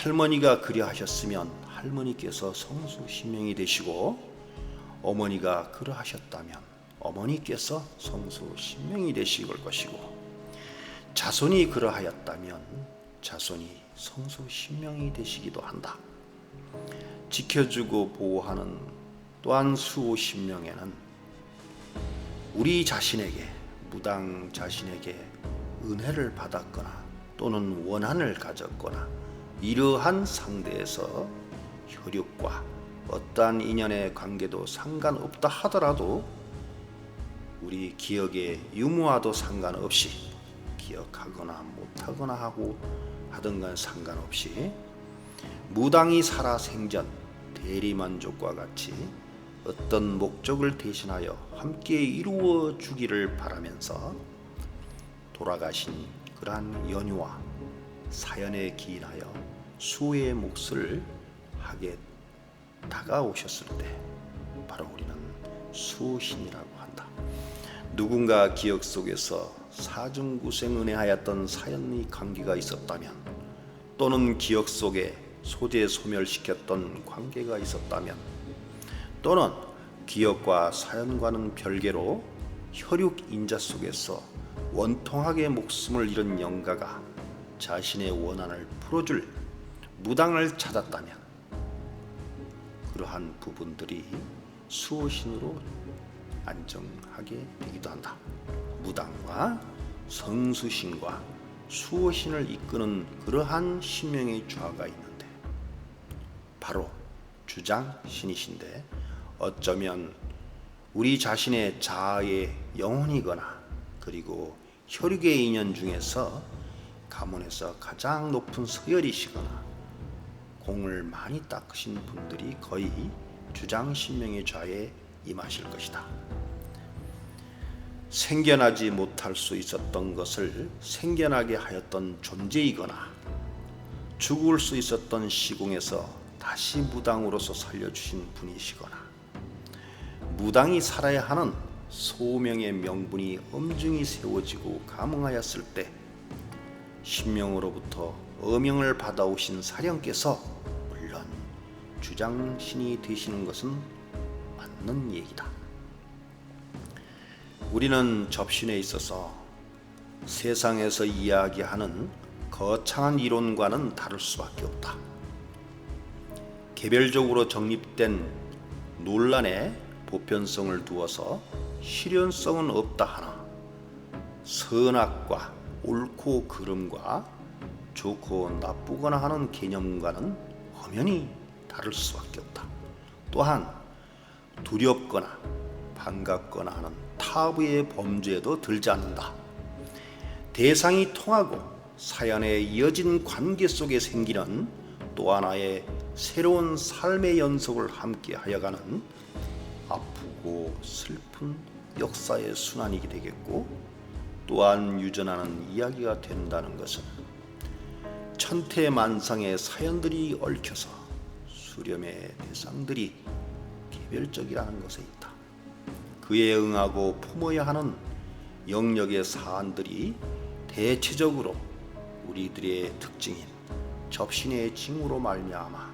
할머니가 그리하셨으면 할머니께서 성수신명이 되시고, 어머니가 그러하셨다면 어머니께서 성수신명이 되실 것이고, 자손이 그러하였다면 자손이 성수신명이 되시기도 한다. 지켜주고 보호하는 또한 수호신명에는 우리 자신에게, 무당 자신에게 은혜를 받았거나 또는 원한을 가졌거나 이러한 상대에서 혈육과 어떠한 인연의 관계도 상관없다 하더라도 우리 기억의 유무와도 상관없이, 기억하거나 못하거나 하고 하든간 상관없이 무당이 살아 생전 대리만족과 같이 어떤 목적을 대신하여 함께 이루어 주기를 바라면서 돌아가신 그러한 연유와 사연에 기인하여 수호의 몫을 하게 다가오셨을 때 바로 우리는 수호신이라고 한다. 누군가 기억 속에서 사중구생 은혜하였던 사연의 관계가 있었다면, 또는 기억 속에 소재 소멸시켰던 관계가 있었다면, 또는 기억과 사연과는 별개로 혈육 인자 속에서 원통하게 목숨을 잃은 영가가 자신의 원한을 풀어줄 무당을 찾았다면, 그러한 부분들이 수호신으로 안정하게 되기도 한다. 무당과 성수신과 수호신을 이끄는 그러한 신명의 좌가 있는데 바로 주장신이신데, 어쩌면 우리 자신의 자아의 영혼이거나 그리고 혈육의 인연 중에서 가문에서 가장 높은 서열이시거나 공을 많이 닦으신 분들이 거의 주장신명의 좌에 임하실 것이다. 생겨나지 못할 수 있었던 것을 생겨나게 하였던 존재이거나, 죽을 수 있었던 시궁에서 다시 무당으로서 살려주신 분이시거나, 무당이 살아야 하는 소명의 명분이 엄중히 세워지고 감응하였을 때 신명으로부터 어명을 받아오신 사령께서 물론 주장신이 되시는 것은 맞는 얘기다. 우리는 접신에 있어서 세상에서 이야기하는 거창한 이론과는 다를 수밖에 없다. 개별적으로 정립된 논란에 보편성을 두어서 실현성은 없다 하나, 선악과 옳고 그름과 좋고 나쁘거나 하는 개념과는 엄연히 다를 수밖에 없다. 또한 두렵거나 반갑거나 하는 타부의 범죄에도 들지 않는다. 대상이 통하고 사연에 이어진 관계 속에 생기는 또 하나의 새로운 삶의 연속을 함께 하여가는 아프고 슬픈 역사의 순환이 되겠고, 또한 유전하는 이야기가 된다는 것은 천태만상의 사연들이 얽혀서 수렴의 대상들이 개별적이라는 것에 있다. 그에 응하고 품어야 하는 영역의 사안들이 대체적으로 우리들의 특징인 접신의 징후로 말미암아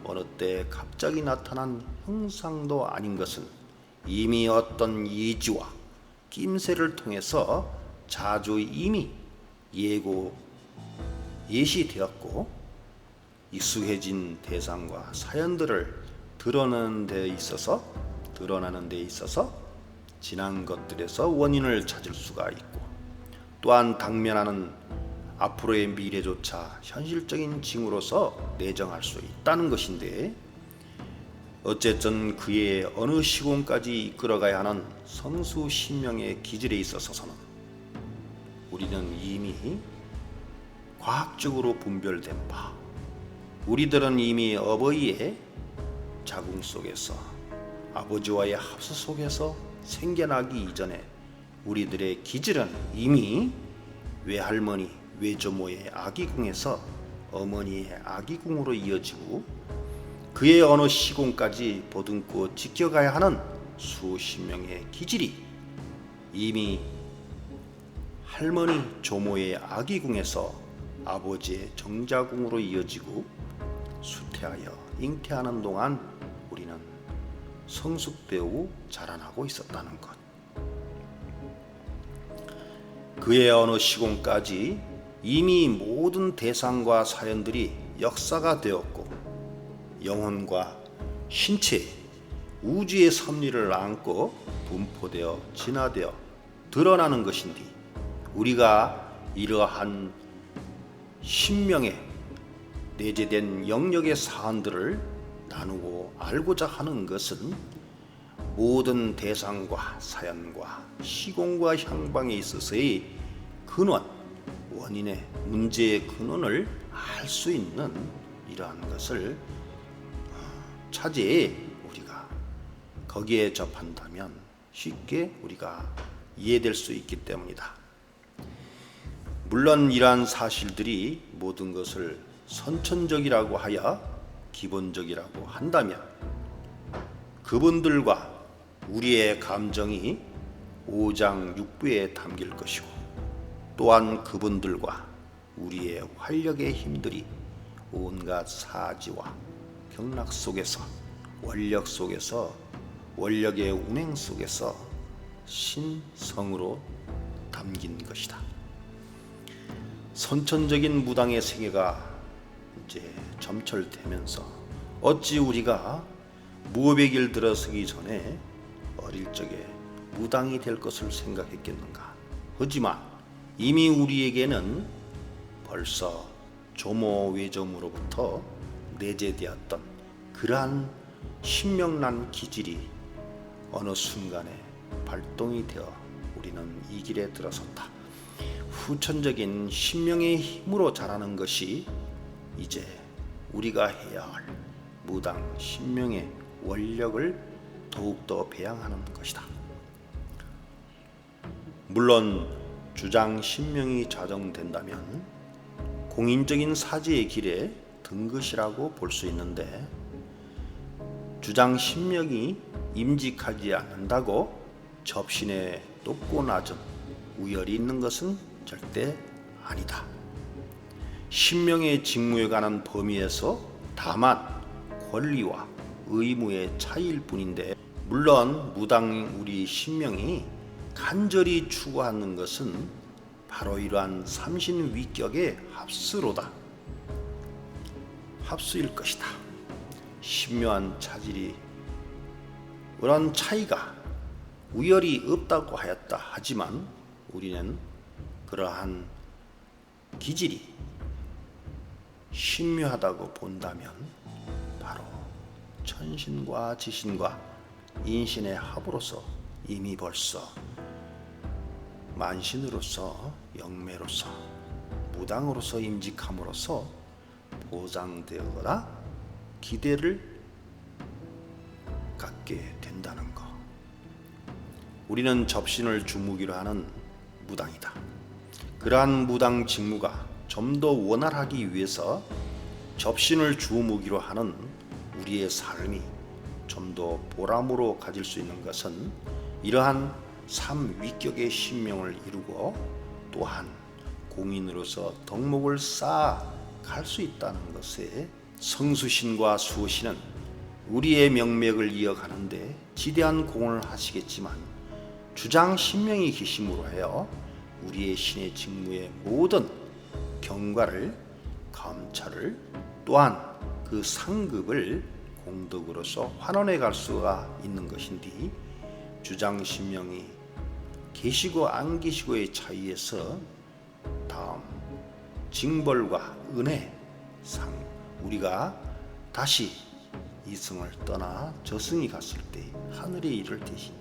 어느 때 갑자기 나타난 형상도 아닌 것은 이미 어떤 예지와 낌새를 통해서 자주 이미 예시되었고, 익숙해진 대상과 사연들을 드러나는 데 있어서 지난 것들에서 원인을 찾을 수가 있고, 또한 당면하는 앞으로의 미래조차 현실적인 징후로서 내정할 수 있다는 것인데, 어쨌든 그의 어느 시공까지 이끌어가야 하는 성수신명의 기질에 있어서는 우리는 이미 과학적으로 분별된 바, 우리들은 이미 어버이의 자궁 속에서 아버지와의 합수 속에서 생겨나기 이전에 우리들의 기질은 이미 외할머니, 외조모의 아기궁에서 어머니의 아기궁으로 이어지고, 그의 어느 시공까지 보듬고 지켜가야 하는 수십 명의 기질이 이미 할머니 조모의 아기궁에서 아버지의 정자궁으로 이어지고 수태하여 잉태하는 동안 우리는 성숙되어 자라나고 있었다는 것. 그의 어느 시공까지 이미 모든 대상과 사연들이 역사가 되었고 영혼과 신체, 우주의 섭리를 안고 분포되어 진화되어 드러나는 것인데 우리가 이러한 신명에 내재된 영역의 사안들을 나누고 알고자 하는 것은 모든 대상과 사연과 시공과 향방에 있어서의 근원, 원인의 문제의 근원을 알 수 있는 이러한 것을 차제에 우리가 거기에 접한다면 쉽게 우리가 이해될 수 있기 때문이다. 물론 이러한 사실들이 모든 것을 선천적이라고 하여 기본적이라고 한다면 그분들과 우리의 감정이 5장 6부에 담길 것이고 또한 그분들과 우리의 활력의 힘들이 온갖 사지와 경락 속에서 원력 속에서 원력의 운행 속에서 신성으로 담긴 것이다. 선천적인 무당의 세계가 이제 점철되면서 어찌 우리가 무업의 길 들어서기 전에 어릴 적에 무당이 될 것을 생각했겠는가? 하지만 이미 우리에게는 벌써 조모외점으로부터 내재되었던 그러한 신명난 기질이 어느 순간에 발동이 되어 우리는 이 길에 들어섰다. 후천적인 신명의 힘으로 자라는 것이 이제 우리가 해야 할 무당 신명의 원력을 더욱더 배양하는 것이다. 물론 주장 신명이 자정된다면 공인적인 사제의 길에 든 것이라고 볼 수 있는데 주장 신명이 임직하지 않는다고 접신에 높고 낮은 우열이 있는 것은 절대 아니다. 신명의 직무에 관한 범위에서 다만 권리와 의무의 차이일 뿐인데 물론 무당 우리 신명이 간절히 추구하는 것은 바로 이러한 삼신위격의 합수로다. 합수일 것이다. 신묘한 차질이 그런 차이가 우열이 없다고 하였다 하지만 우리는 그러한 기질이 신묘하다고 본다면 바로 천신과 지신과 인신의 합으로서 이미 벌써 만신으로서 영매로서 무당으로서 임직함으로써 보장되거나 기대를 갖게 된다는 것. 우리는 접신을 주무기로 하는 무당이다. 그러한 무당 직무가 좀 더 원활하기 위해서 접신을 주무기로 하는 우리의 삶이 좀 더 보람으로 가질 수 있는 것은 이러한 삼위격의 신명을 이루고 또한 공인으로서 덕목을 쌓아 갈 수 있다는 것에 성수신과 수호신은 우리의 명맥을 이어가는데 지대한 공헌을 하시겠지만 주장 신명이 계심으로 하여 우리의 신의 직무의 모든 경과를 감찰을 또한 그 상급을 공덕으로서 환원해 갈 수가 있는 것인데 주장 신명이 계시고 안 계시고의 차이에서 다음 징벌과 은혜 상 우리가 다시 이승을 떠나 저승이 갔을 때 하늘에 이를 대신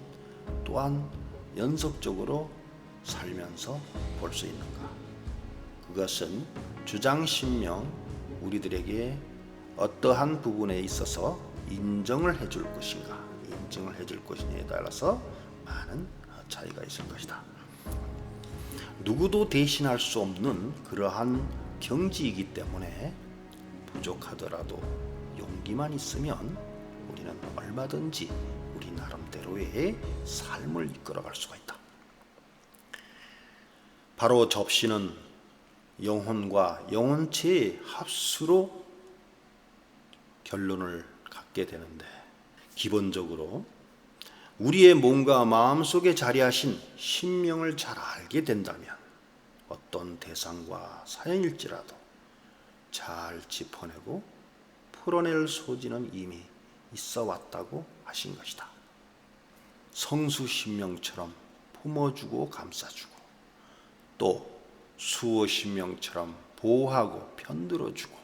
또한 연속적으로 살면서 볼 수 있는가? 그것은 주장신명 우리들에게 어떠한 부분에 있어서 인정을 해줄 것인가, 인정을 해줄 것이냐에 따라서 많은 차이가 있을 것이다. 누구도 대신할 수 없는 그러한 경지이기 때문에 부족하더라도 용기만 있으면 우리는 얼마든지 우리 나름대로의 삶을 이끌어갈 수가 있다. 바로 접신은 영혼과 영혼체의 합수로 결론을 갖게 되는데, 기본적으로 우리의 몸과 마음속에 자리하신 신명을 잘 알게 된다면 어떤 대상과 사연일지라도 잘 짚어내고 풀어낼 소지는 이미 있어 왔다고 하신 것이다. 성수신명처럼 품어주고 감싸주고, 또 수호신명처럼 보호하고 편들어주고,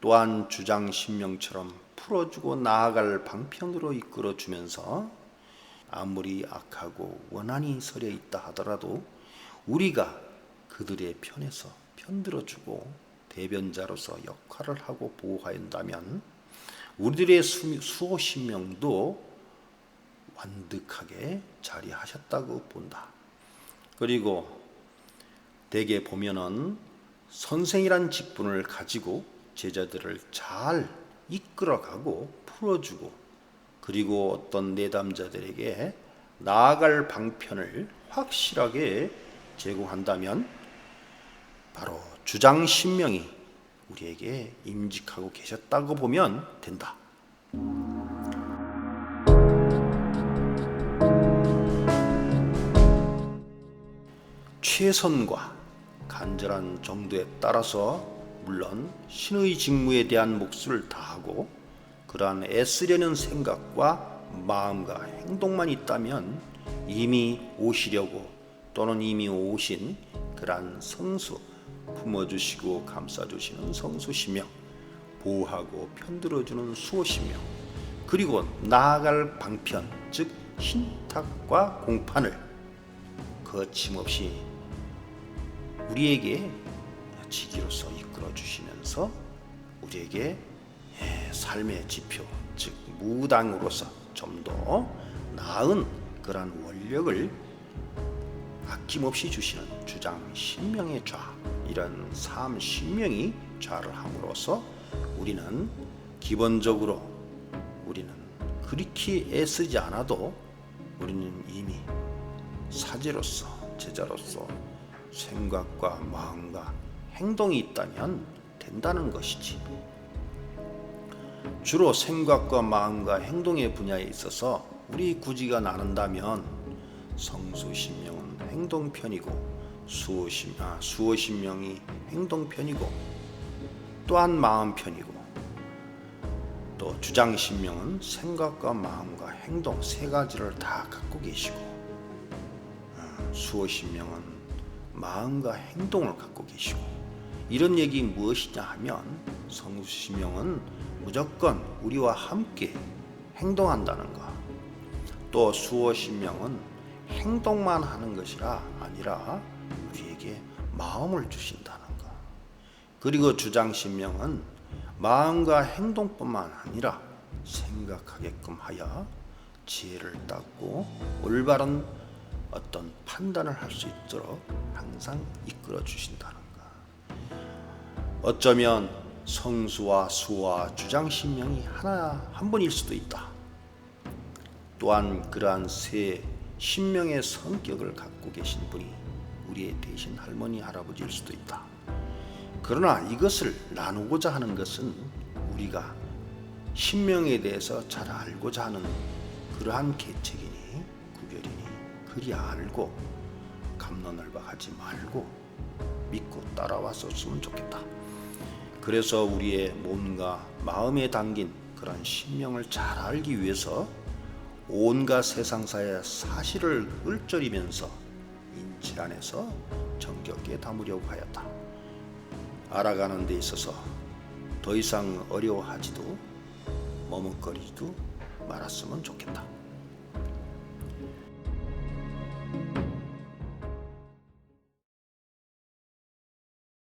또한 주장신명처럼 풀어주고 나아갈 방편으로 이끌어주면서 아무리 악하고 원한이 서려 있다 하더라도 우리가 그들의 편에서 편들어주고 대변자로서 역할을 하고 보호한다면 우리들의 수호신명도 완득하게 자리하셨다고 본다. 그리고 대개 보면은 선생이란 직분을 가지고 제자들을 잘 이끌어가고 풀어주고, 그리고 어떤 내담자들에게 나아갈 방편을 확실하게 제공한다면 바로 주장신명이 우리에게 임직하고 계셨다고 보면 된다. 최선과 간절한 정도에 따라서 물론 신의 직무에 대한 몫을 다하고 그러한 애쓰려는 생각과 마음과 행동만 있다면 이미 오시려고 또는 이미 오신 그러한 성수, 품어주시고 감싸주시는 성수시명, 보호하고 편들어주는 수호시명, 그리고 나아갈 방편, 즉 신탁과 공판을 거침없이 우리에게 지기로서 이끌어 주시면서 우리에게 삶의 지표, 즉 무당으로서 좀 더 나은 그러한 원력을 아낌없이 주시는 주장 신명의 좌, 이런 삶 신명이 좌를 함으로써 우리는 기본적으로 우리는 그렇게 애쓰지 않아도 우리는 이미 사제로서, 제자로서 생각과 마음과 행동이 있다면 된다는 것이지. 주로 생각과 마음과 행동의 분야에 있어서 우리 구지가 나눈다면 성수신명은 행동편이고 수호신명이 행동편이고 또한 마음편이고, 또 주장신명은 생각과 마음과 행동 세 가지를 다 갖고 계시고, 수호신명은 마음과 행동을 갖고 계시고, 이런 얘기 무엇이냐 하면 성수신명은 무조건 우리와 함께 행동한다는 것, 또 수호신명은 행동만 하는 것이라 아니라 우리에게 마음을 주신다는 것, 그리고 주장신명은 마음과 행동뿐만 아니라 생각하게끔 하여 지혜를 닦고 올바른 어떤 판단을 할 수 있도록 항상 이끌어 주신다는 것. 어쩌면 성수와 수와 주장신명이 한 분일 수도 있다. 또한 그러한 세 신명의 성격을 갖고 계신 분이 우리의 대신 할머니, 할아버지일 수도 있다. 그러나 이것을 나누고자 하는 것은 우리가 신명에 대해서 잘 알고자 하는 그러한 계책이니 구별이니 그리 알고 갑론을박하지 말고 믿고 따라왔었으면 좋겠다. 그래서 우리의 몸과 마음에 담긴 그런 신명을 잘 알기 위해서 온갖 세상사의 사실을 읊조리면서 인체 안에서 정겹게 담으려고 하였다. 알아가는 데 있어서 더 이상 어려워하지도 머뭇거리지도 말았으면 좋겠다.